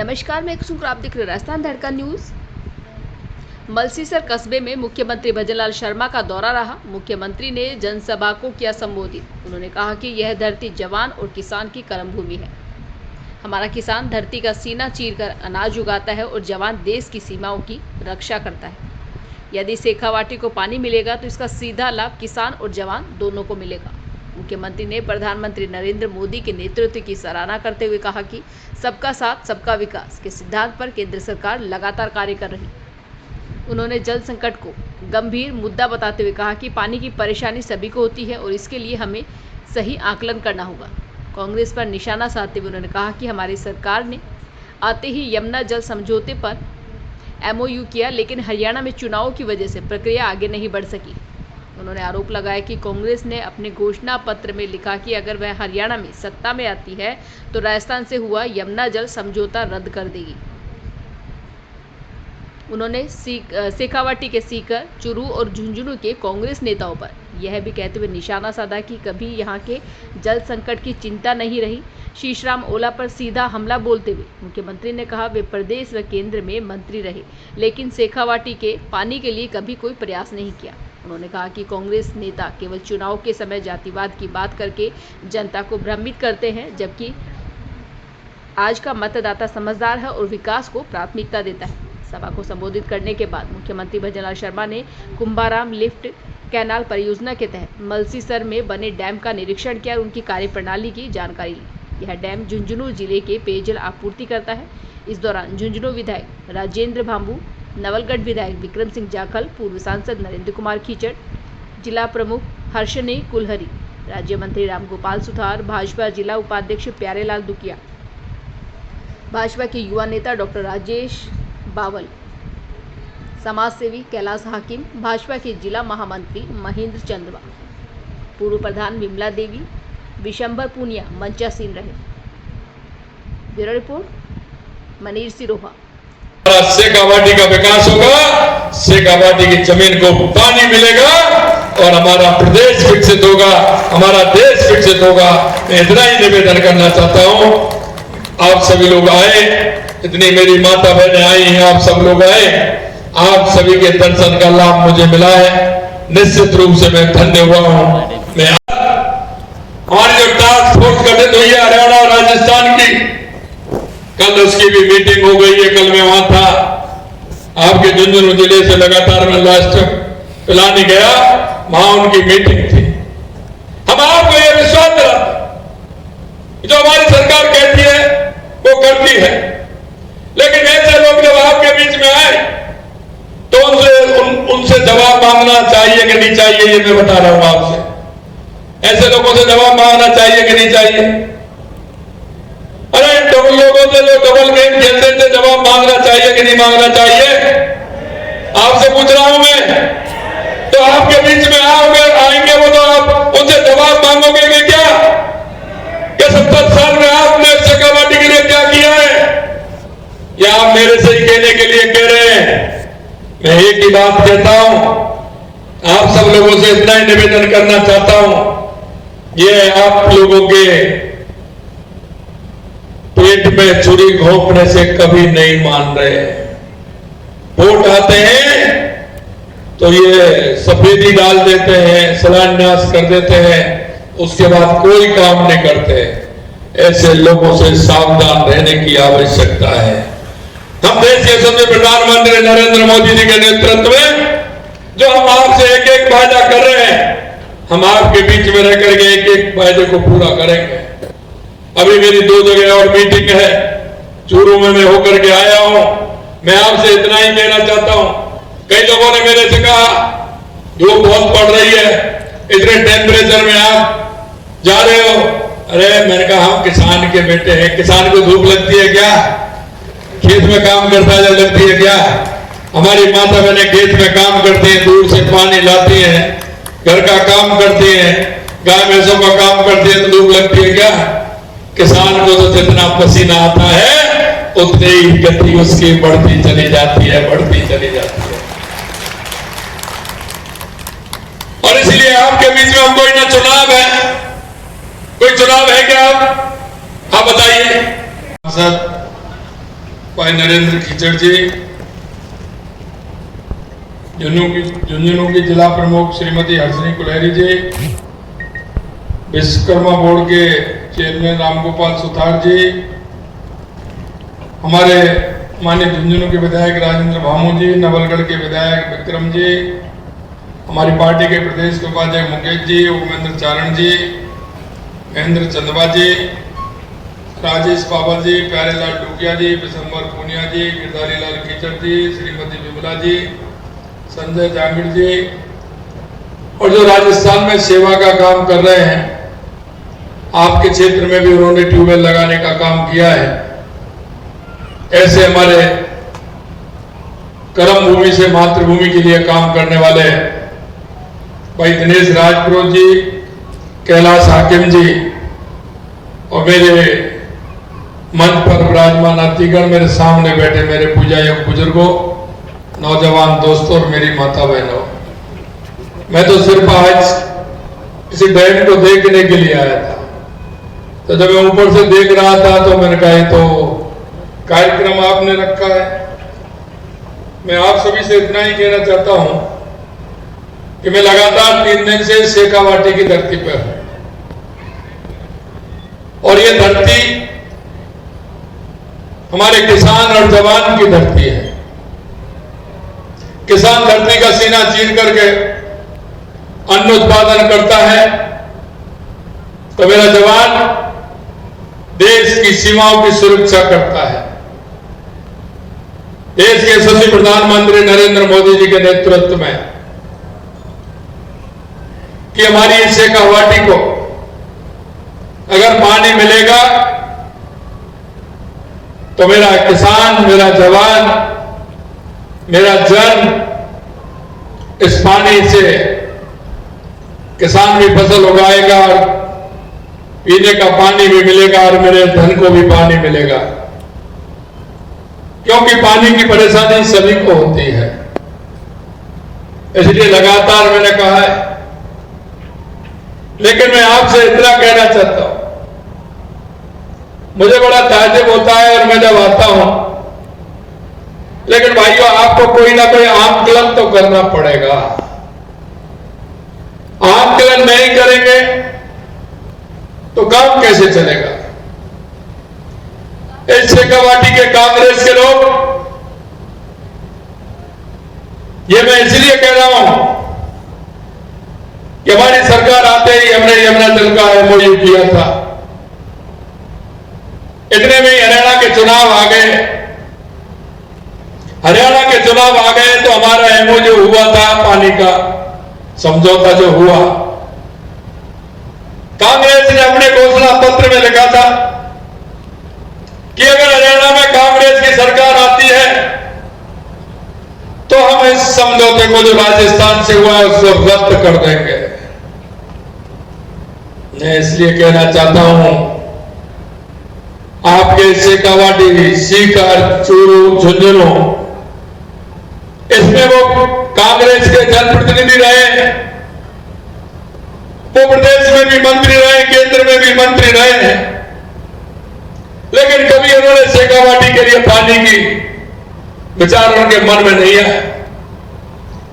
नमस्कार, मैं कुसुम, आप देख रहे राजस्थान धड़का न्यूज। मलसीसर कस्बे में मुख्यमंत्री भजनलाल शर्मा का दौरा रहा। मुख्यमंत्री ने जनसभा को किया संबोधित। उन्होंने कहा कि यह धरती जवान और किसान की कर्मभूमि है। हमारा किसान धरती का सीना चीरकर अनाज उगाता है और जवान देश की सीमाओं की रक्षा करता है। यदि शेखावाटी को पानी मिलेगा तो इसका सीधा लाभ किसान और जवान दोनों को मिलेगा। मुख्यमंत्री ने प्रधानमंत्री नरेंद्र मोदी के नेतृत्व की सराहना करते हुए कहा कि सबका साथ सबका विकास के सिद्धांत पर केंद्र सरकार लगातार कार्य कर रही। उन्होंने जल संकट को गंभीर मुद्दा बताते हुए कहा कि पानी की परेशानी सभी को होती है और इसके लिए हमें सही आकलन करना होगा। कांग्रेस पर निशाना साधते हुए उन्होंने कहा कि हमारी सरकार ने आते ही यमुना जल समझौते पर MOU किया, लेकिन हरियाणा में चुनाव की वजह से प्रक्रिया आगे नहीं बढ़ सकी। उन्होंने आरोप लगाया कि कांग्रेस ने अपने घोषणा पत्र में लिखा कि अगर वह हरियाणा में सत्ता में आती है तो राजस्थान से हुआ यमुना जल समझौता रद्द कर देगी। उन्होंने शेखावाटी के सीकर, चूरू और झुंझुनू के कांग्रेस नेताओं पर यह भी कहते हुए निशाना साधा कि कभी यहां के जल संकट की चिंता नहीं रही। शीशराम ओला पर सीधा हमला बोलते हुए मुख्यमंत्री ने कहा वे प्रदेश व केंद्र में मंत्री रहे, लेकिन शेखावाटी के पानी के लिए कभी कोई प्रयास नहीं किया। उन्होंने कहा कि कांग्रेस नेता केवल चुनाव के समय जातिवाद की बात करके जनता को भ्रमित करते हैं, जबकि आज का मतदाता समझदार है और विकास को प्राथमिकता देता है। सभा को संबोधित करने के बाद मुख्यमंत्री भजनलाल शर्मा ने कुंभाराम लिफ्ट कैनाल परियोजना के तहत मलसीसर में बने डैम का निरीक्षण किया और उनकी कार्यप्रणाली की जानकारी ली। यह डैम झुंझुनू जिले के पेयजल आपूर्ति करता है। इस दौरान झुंझुनू विधायक राजेंद्र भांबू, नवलगढ़ विधायक विक्रम सिंह जाखल, पूर्व सांसद नरेंद्र कुमार खीचड़, जिला प्रमुख हर्षनी कुलहरी, राज्य मंत्री रामगोपाल सुथार, भाजपा जिला उपाध्यक्ष प्यारेलाल दुकिया, भाजपा के युवा नेता डॉक्टर राजेश बावल, समाज सेवी कैलाश हाकिम, भाजपा के जिला महामंत्री महेंद्र चंद्रवा, पूर्व प्रधान विमला देवी, विशंबर पूनिया मंचासीन रहे। Bureau report Manish Siroha. शेखावाटी का विकास होगा, शेखावाटी की जमीन को पानी मिलेगा और हमारा प्रदेश विकसित होगा, हमारा देश विकसित होगा। मैं इतना ही निवेदन करना चाहता हूं, आप सभी लोग आए, इतनी मेरी माता बहनें आई हैं, आप सब लोग आए, आप सभी के दर्शन का लाभ मुझे मिला है। निश्चित रूप से मैं धन्य हुआ हूं। मैं हमारी जो टास्क फोर्स गठित हुई है हरियाणा और राजस्थान की, कल उसकी भी मीटिंग हो गई है। कल मैं वहां था, आपके झुंझुनू जिले से लगातार मैं लास्ट पिलाने गया, वहां उनकी मीटिंग थी। हम आपको यह विश्वास दिलाते जो हमारी सरकार कहती है वो करती है, लेकिन ऐसे लोग जब आपके बीच में आए तो उनसे जवाब मांगना चाहिए कि नहीं चाहिए, ये मैं बता रहा हूं आपसे। ऐसे लोगों से जवाब मांगना चाहिए कि नहीं चाहिए? अरे लोगों से जो डबल गेम खेलते थे, जवाब मांगना चाहिए कि नहीं मांगना चाहिए? आपसे पूछ रहा हूं मैं। तो आपके बीच में आएंगे वो तो आप उनसे जवाब मांगोगे कि क्या? कि 70 साल में आपने शेखावाटी के लिए क्या किया है, या आप मेरे से ही कहने के लिए कह रहे हैं? मैं एक ही बात कहता हूं, आप सब लोगों से इतना ही निवेदन करना चाहता हूं, ये आप लोगों के पेट में छुरी घोंपने से कभी नहीं मान रहे। वोट आते हैं तो ये सफेदी डाल देते हैं, शिलान्यास कर देते हैं, उसके बाद कोई काम नहीं करते। ऐसे लोगों से सावधान रहने की आवश्यकता है। हम देश के यशस्वी प्रधानमंत्री नरेंद्र मोदी जी के नेतृत्व में जो हम आपसे एक एक वायदा कर रहे हैं, हम आपके बीच में रह करके एक एक वायदे को पूरा करेंगे। अभी मेरी 2 जगह और मीटिंग है, चूरू में मैं होकर के आया हूं। मैं आपसे इतना ही कहना चाहता हूं, कई लोगों ने मेरे से कहा धूप बहुत पड़ रही है, इतने टेम्परेचर में आप जा रहे हो। अरे मैंने कहा हम किसान के बेटे हैं, किसान को धूप लगती है क्या? खेत में काम करता है लगती है क्या? हमारी माता बहनें खेत में काम करती हैं, दूर से पानी लाती हैं, घर का काम करती हैं, गाय भैंसों का काम करती है, तो धूप लगती है क्या? किसान को तो जितना पसीना आता है उतनी ही गति उसकी बढ़ती चली जाती है, बढ़ती चली जाती है। और इसलिए आपके बीच में हम कोई ना चुनाव है, कोई चुनाव है क्या? आप बताइए। भाई नरेंद्र खीचड़ जी, झुंझुनू की जिला प्रमुख श्रीमती हर्षनी कुलहरी जी, विश्वकर्मा बोर्ड के चेयरमैन रामगोपाल सुतार जी, हमारे माननीय झुंझुनू के विधायक राजेंद्र भामू जी, नवलगढ़ के विधायक विक्रम जी, हमारी पार्टी के प्रदेश उपाध्यक्ष मुकेश जी, उपेंद्र चारण जी, महेंद्र चंदवा जी, राजेश बाबा जी, प्यारेलाल डूकिया जी, विशंबर पूनिया जी, गिरधारी लाल खीचड़ जी, श्रीमती विमला जी, संजय जांगड़ जी, और जो राजस्थान में सेवा का काम कर रहे हैं, आपके क्षेत्र में भी उन्होंने ट्यूबवेल लगाने का काम किया है। ऐसे हमारे कर्म भूमि से मातृभूमि के लिए काम करने वाले भाई दिनेश राजपुरोहित जी, कैलाश हाकिम जी, और मेरे मंच पर विराजमान अतिथिगण, मेरे सामने बैठे मेरे पूजा योग बुजुर्गों, नौजवान दोस्तों और मेरी माता बहनों, मैं तो सिर्फ आज इसी डैम को देखने के लिए आया था। तो जब मैं ऊपर से देख रहा था तो मैंने कहा तो कार्यक्रम आपने रखा है। मैं आप सभी से इतना ही कहना चाहता हूं कि मैं लगातार 3 दिन से शेखावाटी की धरती पर हूं, और ये धरती हमारे किसान और जवान की धरती है। किसान धरती का सीना चीर करके अन्न उत्पादन करता है, तो मेरा जवान देश की सीमाओं की सुरक्षा करता है। देश के यशस्वी प्रधानमंत्री नरेंद्र मोदी जी के नेतृत्व में कि हमारी इस शेखावाटी को अगर पानी मिलेगा तो मेरा किसान, मेरा जवान, मेरा जन इस पानी से किसान भी फसल उगाएगा और पीने का पानी भी मिलेगा और मेरे धन को भी पानी मिलेगा, क्योंकि पानी की परेशानी सभी को होती है। इसलिए लगातार मैंने कहा है, लेकिन मैं आपसे इतना कहना चाहता हूं, मुझे बड़ा ताज्जुब होता है और मैं जब आता हूं, लेकिन भाइयों आपको कोई ना कोई आंकलन तो करना पड़ेगा। आंकलन नहीं करेंगे तो काम कैसे चलेगा। इस शेखावाटी के कांग्रेस के लोग, ये मैं इसलिए कह रहा हूं कि हमारी सरकार आते ही हमने यमुना जल का एमओयू किया था। इतने में हरियाणा के चुनाव आ गए। हरियाणा के चुनाव आ गए तो हमारा एमओयू जो हुआ था, पानी का समझौता जो हुआ, कांग्रेस ने अपने घोषणा पत्र में लिखा था कि अगर हरियाणा में कांग्रेस की सरकार आती है तो हम इस समझौते को जो राजस्थान से हुआ है उसको रद्द कर देंगे। मैं इसलिए कहना चाहता हूं, आपके शेखावाटी, सीकर, चूरू, झुंझुनू, इसमें वो कांग्रेस के जनप्रतिनिधि रहे, वो प्रदेश में भी मंत्री रहे, केंद्र में भी मंत्री रहे, लेकिन कभी उन्होंने शेखावाटी के लिए पानी की विचार उनके मन में नहीं आया।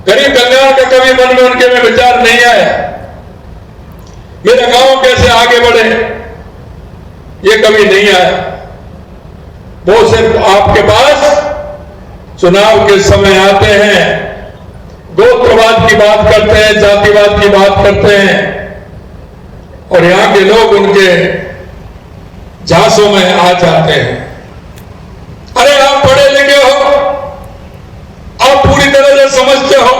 गरीब कल्याण का कभी मन में उनके में विचार नहीं आया। मेरा गांव कैसे आगे बढ़े, ये कभी नहीं आया। वो सिर्फ आपके पास चुनाव के समय आते हैं, गोत्रवाद की बात करते हैं, जातिवाद की बात करते हैं, और यहां के लोग उनके झांसों में आ जाते हैं। अरे आप पढ़े लिखे हो, आप पूरी तरह से समझते हो,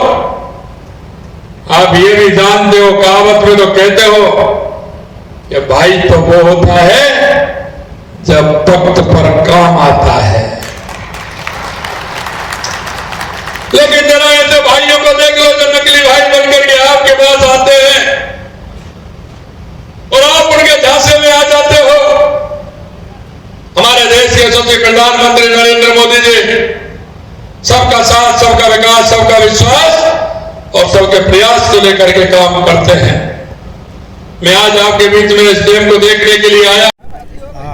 आप ये भी जानते हो, कहावत में तो कहते हो कि भाई तो वो होता है जब वक्त पर काम आता है। लेकिन जरा ऐसे भाइयों को देख लो जो नकली भाई बनकर के आपके पास आते हैं और आप उनके झांसे में आ जाते हो। हमारे देश के यशस्वी प्रधानमंत्री नरेंद्र मोदी जी सबका साथ, सबका विकास, सबका विश्वास और सबके प्रयास को लेकर के काम करते हैं। मैं आज आपके बीच में इस डैम को देखने के लिए आया।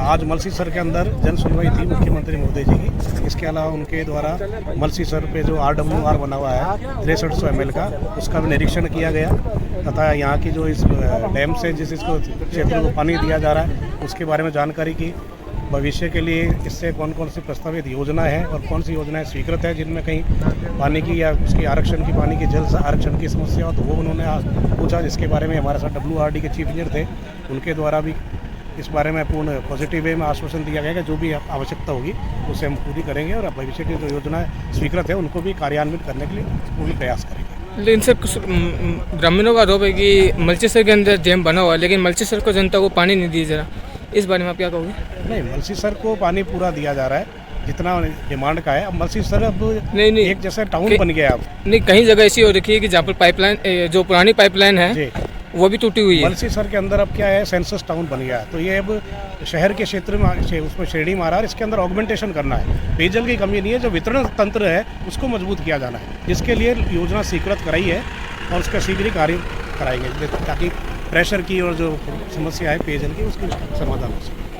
आज मलसीसर के अंदर जन सुनवाई थी मुख्यमंत्री महोदय जी की। इसके अलावा उनके द्वारा मलसीसर पे जो RWR बना हुआ है 6300 ml का, उसका भी निरीक्षण किया गया तथा यहाँ की जो इस डैम से जिस इसको क्षेत्र को पानी दिया जा रहा है उसके बारे में जानकारी की। भविष्य के लिए इससे कौन कौन सी प्रस्तावित योजना है और कौन सी योजनाएं स्वीकृत है जिनमें कहीं पानी की या उसकी आरक्षण की पानी की जल आरक्षण की समस्या हो, तो वो उन्होंने पूछा, जिसके बारे में हमारे साथ WRD के चीफ इंजीनियर थे, उनके द्वारा भी इस बारे में पूर्ण पॉजिटिव वे में आश्वासन दिया गया कि जो भी आवश्यकता होगी उसे हम पूरी करेंगे और भविष्य की जो योजनाएं स्वीकृत है उनको भी कार्यान्वित करने के लिए पूरी प्रयास करेंगे। लेकिन सर कुछ ग्रामीणों का आरोप है कि मलसीसर के अंदर डैम बना हुआ है लेकिन मलसीसर को जनता को पानी नहीं दिया जा रहा, इस बारे में आप क्या कहोगे? नहीं, मलसीसर को पानी पूरा दिया जा रहा है जितना डिमांड का है। अब मलसीसर अब नहीं एक जैसा टाउन बन गया। अब नहीं, कहीं जगह ऐसी हो रखी है कि जहाँ पर पाइपलाइन जो पुरानी पाइपलाइन है वो भी टूटी हुई है। मलसीसर के अंदर अब क्या है, सेंसस टाउन बन गया है, तो ये अब शहर के क्षेत्र में उसमें श्रेणी मारा है। इसके अंदर ऑगमेंटेशन करना है, पेयजल की कमी नहीं है, जो वितरण तंत्र है उसको मजबूत किया जाना है, जिसके लिए योजना स्वीकृत कराई है और उसका शीघ्र ही कार्य कराएंगे ताकि प्रेशर की और जो समस्या है पेयजल की उसकी समाधान हो सके।